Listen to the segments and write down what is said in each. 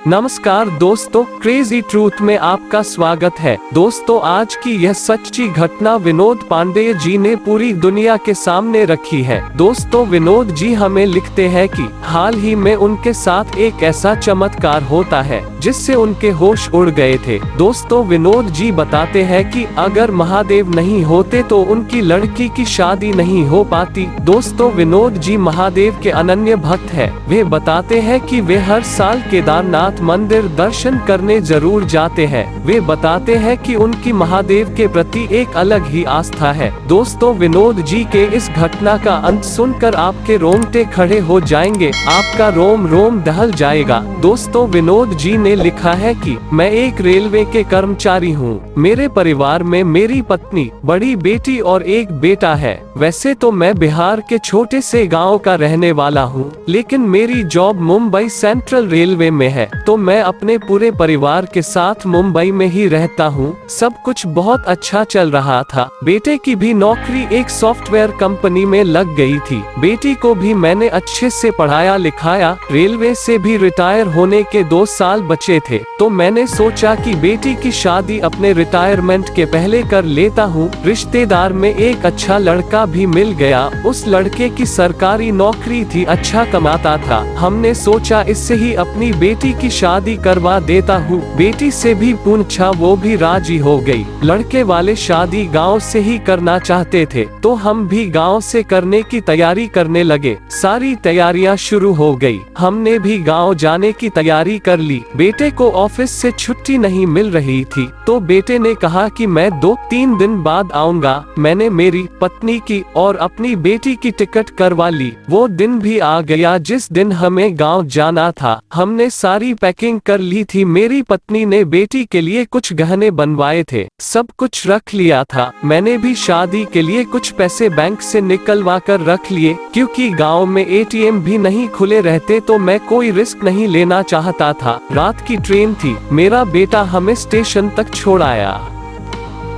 नमस्कार दोस्तों, crazy truth में आपका स्वागत है। दोस्तों, आज की यह सच्ची घटना विनोद पांडेय जी ने पूरी दुनिया के सामने रखी है। दोस्तों, विनोद जी हमें लिखते हैं कि हाल ही में उनके साथ एक ऐसा चमत्कार होता है जिससे उनके होश उड़ गए थे। दोस्तों, विनोद जी बताते हैं कि अगर महादेव नहीं होते तो उनकी लड़की की शादी नहीं हो पाती। दोस्तों, विनोद जी महादेव के अनन्य भक्त है। वे बताते हैं कि वे हर साल केदारनाथ मंदिर दर्शन करने जरूर जाते हैं। वे बताते हैं कि उनकी महादेव के प्रति एक अलग ही आस्था है। दोस्तों, विनोद जी के इस घटना का अंत सुनकर आपके रोंगटे खड़े हो जाएंगे, आपका रोम रोम दहल जाएगा। दोस्तों, विनोद जी ने लिखा है कि मैं एक रेलवे के कर्मचारी हूँ। मेरे परिवार में मेरी पत्नी, बड़ी बेटी और एक बेटा है। वैसे तो मैं बिहार के छोटे से गाँव का रहने वाला हूँ, लेकिन मेरी जॉब मुंबई सेंट्रल रेलवे में है, तो मैं अपने पूरे परिवार के साथ मुंबई में ही रहता हूँ। सब कुछ बहुत अच्छा चल रहा था। बेटे की भी नौकरी एक सॉफ्टवेयर कंपनी में लग गई थी। बेटी को भी मैंने अच्छे से पढ़ाया लिखाया। रेलवे से भी रिटायर होने के 2 साल बचे थे, तो मैंने सोचा कि बेटी की शादी अपने रिटायरमेंट के पहले कर लेता हूँ। रिश्तेदार में एक अच्छा लड़का भी मिल गया। उस लड़के की सरकारी नौकरी थी, अच्छा कमाता था। हमने सोचा इससे ही अपनी बेटी की शादी करवा देता हूँ। बेटी से भी पूछा, वो भी राजी हो गई। लड़के वाले शादी गांव से ही करना चाहते थे, तो हम भी गांव से करने की तैयारी करने लगे। सारी तैयारियां शुरू हो गई। हमने भी गांव जाने की तैयारी कर ली। बेटे को ऑफिस से छुट्टी नहीं मिल रही थी, तो बेटे ने कहा कि मैं 2-3 दिन बाद आऊंगा। मैंने मेरी पत्नी की और अपनी बेटी की टिकट करवा ली। वो दिन भी आ गया जिस दिन हमें गाँव जाना था। हमने सारी पैकिंग कर ली थी। मेरी पत्नी ने बेटी के लिए कुछ गहने बनवाए थे, सब कुछ रख लिया था। मैंने भी शादी के लिए कुछ पैसे बैंक से निकलवा कर रख लिए, क्योंकि गांव में एटीएम भी नहीं खुले रहते, तो मैं कोई रिस्क नहीं लेना चाहता था। रात की ट्रेन थी। मेरा बेटा हमें स्टेशन तक छोड़ आया।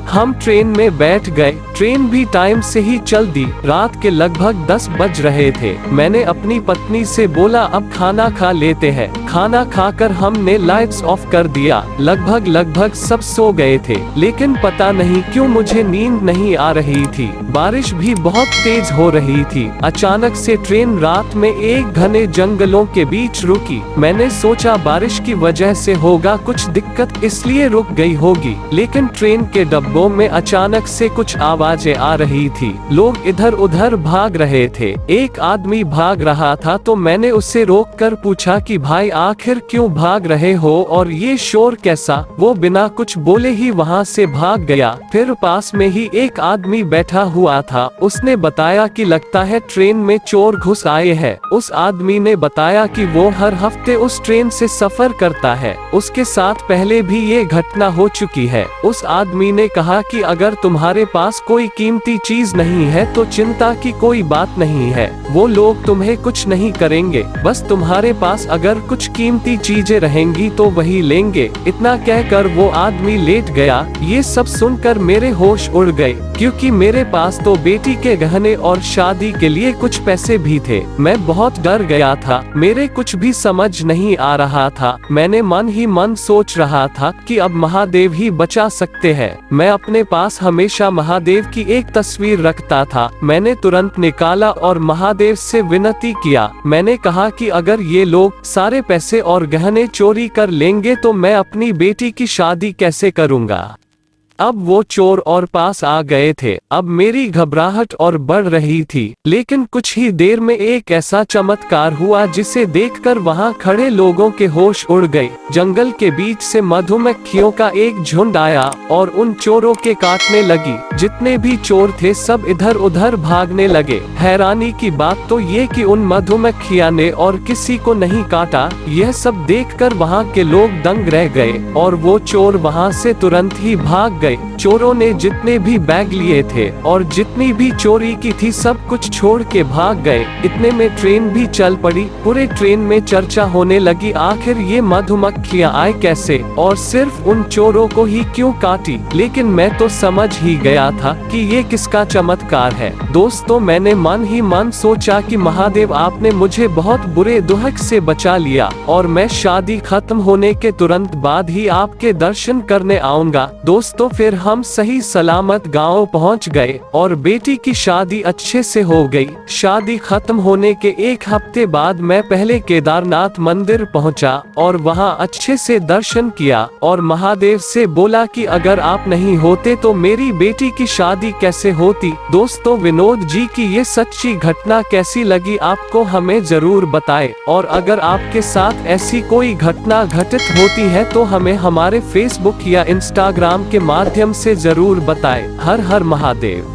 हम ट्रेन में बैठ गए। ट्रेन भी टाइम से ही चल दी। रात के लगभग 10 बज रहे थे। मैंने अपनी पत्नी से बोला, अब खाना खा लेते हैं। खाना खाकर हमने लाइट्स ऑफ कर दिया। लगभग सब सो गए थे, लेकिन पता नहीं क्यों मुझे नींद नहीं आ रही थी। बारिश भी बहुत तेज हो रही थी। अचानक से ट्रेन रात में एक घने जंगलों के बीच रुकी। मैंने सोचा बारिश की वजह से होगा कुछ दिक्कत, इसलिए रुक गई होगी। लेकिन ट्रेन के डब्बों में अचानक से कुछ आवाजें आ रही थी। लोग इधर उधर भाग रहे थे। एक आदमी भाग रहा था, तो मैंने उससे रोककर पूछा कि भाई आखिर क्यों भाग रहे हो और ये शोर कैसा? वो बिना कुछ बोले ही वहाँ से भाग गया। फिर पास में ही एक आदमी बैठा हुआ था। उसने बताया कि लगता है ट्रेन में चोर घुस आए हैं। उस आदमी ने बताया कि वो हर हफ्ते उस ट्रेन से सफर करता है। उसके साथ पहले भी ये घटना हो चुकी है। उस आदमी ने कहा कि अगर तुम्हारे पास कोई कीमती चीज नहीं है तो चिंता की कोई बात नहीं है, वो लोग तुम्हें कुछ नहीं करेंगे। बस तुम्हारे पास अगर कुछ कीमती चीजें रहेंगी तो वही लेंगे। इतना कहकर वो आदमी लेट गया। ये सब सुनकर मेरे होश उड़ गए, क्योंकि मेरे पास तो बेटी के गहने और शादी के लिए कुछ पैसे भी थे। मैं बहुत डर गया था। मेरे कुछ भी समझ नहीं आ रहा था। मैंने मन ही मन सोच रहा था कि अब महादेव ही बचा सकते हैं। मैं अपने पास हमेशा महादेव की एक तस्वीर रखता था। मैंने तुरंत निकाला और महादेव से विनती किया। मैंने कहा कि अगर ये लोग सारे पैसे और गहने चोरी कर लेंगे तो मैं अपनी बेटी की शादी कैसे करूंगा? अब वो चोर और पास आ गए थे। अब मेरी घबराहट और बढ़ रही थी, लेकिन कुछ ही देर में एक ऐसा चमत्कार हुआ जिसे देखकर वहां खड़े लोगों के होश उड़ गए। जंगल के बीच से मधुमक्खियों का एक झुंड आया और उन चोरों के काटने लगी। जितने भी चोर थे सब इधर उधर भागने लगे। हैरानी की बात तो ये कि उन मधुमक्खियां ने और किसी को नहीं काटा। यह सब देखकर वहां के लोग दंग रह गए और वो चोर वहां से तुरंत ही भाग गए। चोरों ने जितने भी बैग लिए थे और जितनी भी चोरी की थी सब कुछ छोड़ के भाग गए। इतने में ट्रेन भी चल पड़ी। पूरे ट्रेन में चर्चा होने लगी, आखिर ये मधुमक्खियां आए कैसे और सिर्फ उन चोरों को ही क्यों काटी। लेकिन मैं तो समझ ही गया था कि ये किसका चमत्कार है। दोस्तों, मैंने मन ही मन सोचा कि महादेव आपने मुझे बहुत बुरे दुहक से बचा लिया और मैं शादी खत्म होने के तुरंत बाद ही आपके दर्शन करने आऊंगा। दोस्तों, फिर हम सही सलामत गांव पहुंच गए और बेटी की शादी अच्छे से हो गई। शादी खत्म होने के एक हफ्ते बाद मैं पहले केदारनाथ मंदिर पहुंचा और वहां अच्छे से दर्शन किया और महादेव से बोला कि अगर आप नहीं होते तो मेरी बेटी की शादी कैसे होती। दोस्तों, विनोद जी की ये सच्ची घटना कैसी लगी आपको हमें जरूर बताएं और अगर आपके साथ ऐसी कोई घटना घटित होती है तो हमें हमारे फेसबुक या इंस्टाग्राम के माध्यम से जरूर बताएं। हर हर महादेव।